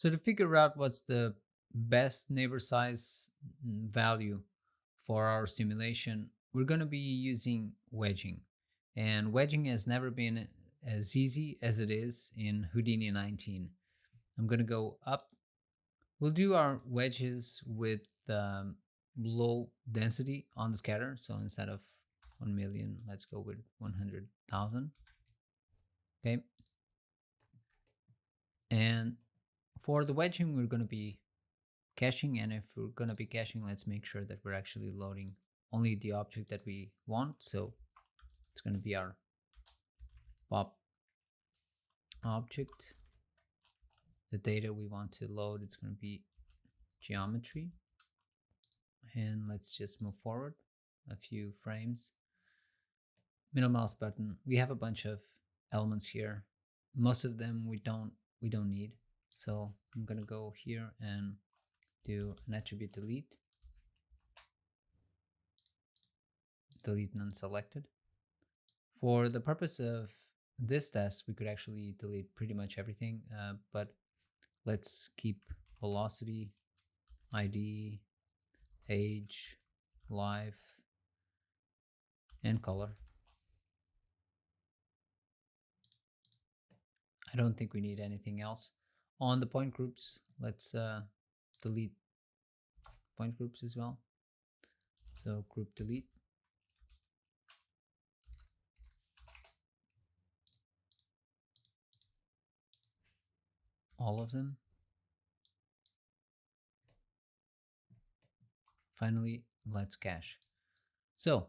So to figure out what's the best neighbor size value for our simulation, we're going to be using wedging. And wedging has never been as easy as it is in Houdini 19. I'm going to go up. We'll do our wedges with low density on the scatter. So instead of 1 million, let's go with 100,000. Okay. And for the wedging, we're going to be caching. And if we're going to be caching, let's make sure that we're actually loading only the object that we want. So it's going to be our pop object. The data we want to load, it's going to be geometry. And let's just move forward a few frames. Middle mouse button. We have a bunch of elements here. Most of them we don't need. So I'm going to go here and do an attribute delete. Delete none selected. For the purpose of this test, we could actually delete pretty much everything, but let's keep velocity, ID, age, life, and color. I don't think we need anything else. On the point groups, let's delete point groups as well. So group delete. All of them. Finally, let's cache. So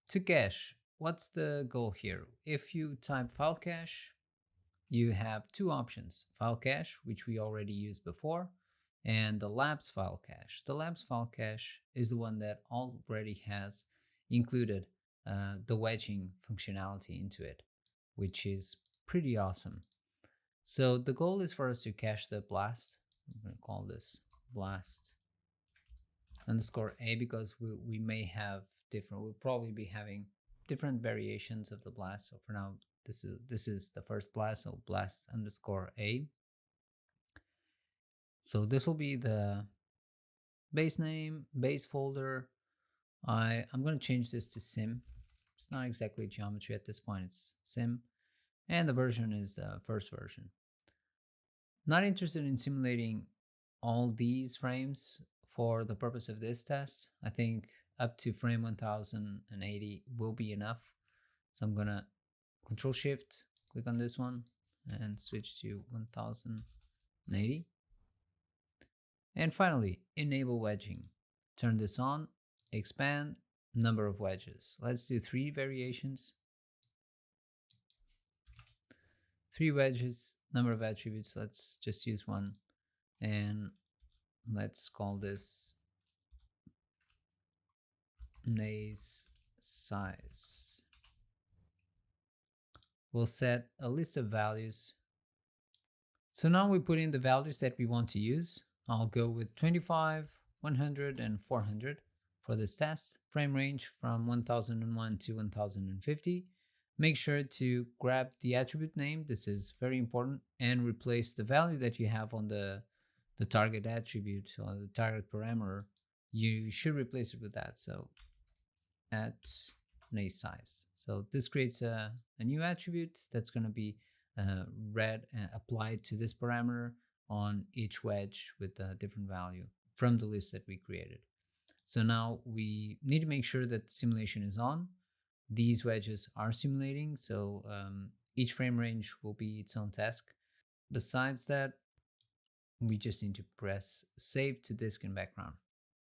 to cache, what's the goal here? If you type file cache, you have two options: file cache, which we already used before, and the labs file cache. The labs file cache is the one that already has included the wedging functionality into it, which is pretty awesome. So the goal is for us to cache the blast. I'm going to call this blast underscore a because we may have different, we'll probably be having different variations of the blast. So for now, this is the first blast, so blast underscore a. So this will be the base name, base folder. I'm going to change this to sim. It's not exactly geometry at this point, it's sim. And the version is the first version. Not interested in simulating all these frames for the purpose of this test. I think up to frame 1080 will be enough. So I'm gonna Control Shift, click on this one and switch to 1080. And finally, enable wedging. Turn this on, expand number of wedges. Let's do 3 variations. 3 wedges, number of attributes. Let's just use one. And let's call this naze size. We'll set a list of values. So now we put in the values that we want to use. I'll go with 25, 100, and 400 for this test. Frame range from 1001 to 1050. Make sure to grab the attribute name. This is very important, and replace the value that you have on the target attribute or the target parameter. You should replace it with that. So at naze size. So this creates a new attribute that's going to be read and applied to this parameter on each wedge with a different value from the list that we created. So now we need to make sure that the simulation is on. These wedges are simulating, so each frame range will be its own task. Besides that, we just need to press save to disk in background.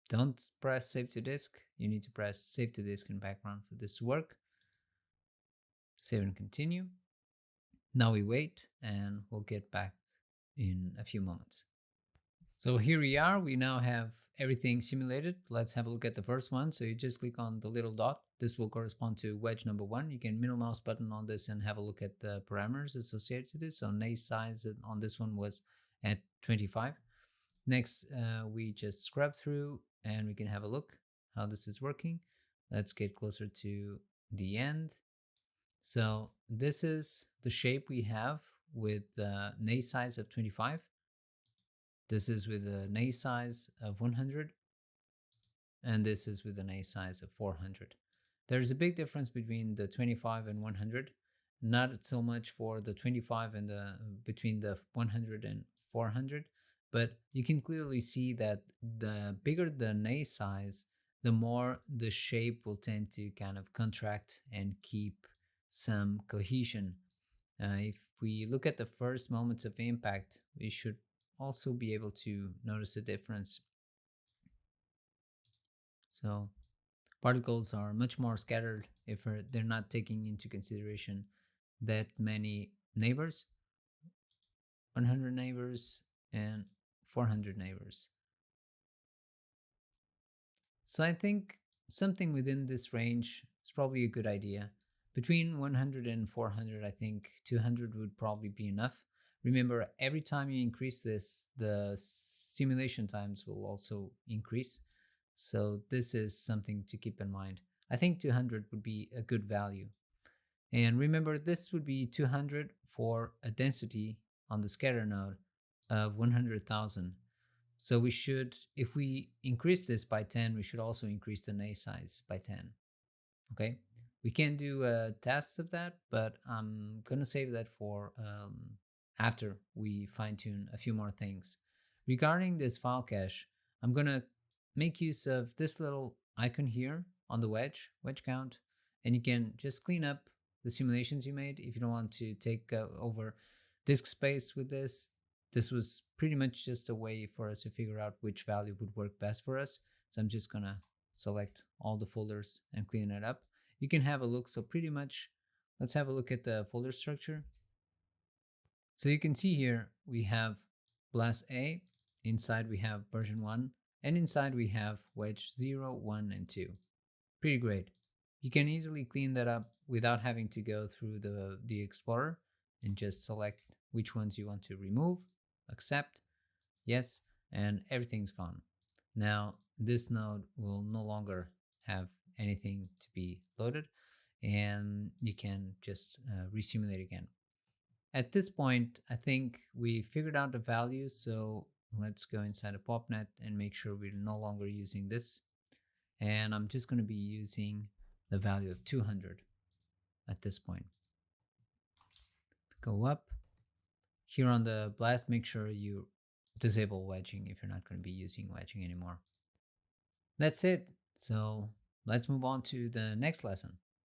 Don't press save to disk. You need to press save to disk in background for this to work. Save and continue. Now we wait and we'll get back in a few moments. So here we are. We now have everything simulated. Let's have a look at the first one. So you just click on the little dot. This will correspond to wedge number 1. You can middle mouse button on this and have a look at the parameters associated to this. So naze size on this one was at 25. Next, we just scrub through and we can have a look how this is working. Let's get closer to the end. So this is the shape we have with the naze size of 25. This is with an A size of 100, and this is with an A size of 400. There's a big difference between the 25 and 100, not so much for the 25 and the between the 100 and 400, but you can clearly see that the bigger the A size, the more the shape will tend to kind of contract and keep some cohesion. If we look at the first moments of impact, we should also be able to notice a difference. So particles are much more scattered if they're not taking into consideration that many neighbors, 100 neighbors and 400 neighbors. So I think something within this range is probably a good idea. Between 100 and 400, I think 200 would probably be enough. Remember, every time you increase this, the simulation times will also increase. So this is something to keep in mind. I think 200 would be a good value. And remember, this would be 200 for a density on the scatter node of 100,000. So we should, if we increase this by 10, we should also increase the A size by 10. Okay. We can do a test of that, but I'm going to save that for after we fine tune a few more things. Regarding this file cache, I'm going to make use of this little icon here on the wedge count, and you can just clean up the simulations you made if you don't want to take over disk space with this. This was pretty much just a way for us to figure out which value would work best for us. So I'm just going to select all the folders and clean it up. You can have a look. So pretty much, let's have a look at the folder structure. So you can see here we have Blast A, inside we have version 1, and inside we have wedge 0, 1, and 2. Pretty great. You can easily clean that up without having to go through the Explorer and just select which ones you want to remove, accept, yes, and everything's gone. Now this node will no longer have anything to be loaded, and you can just resimulate again. At this point, I think we figured out the value, so let's go inside a PopNet and make sure we're no longer using this. And I'm just going to be using the value of 200 at this point. Go up. Here on the blast, make sure you disable wedging if you're not going to be using wedging anymore. That's it. So let's move on to the next lesson.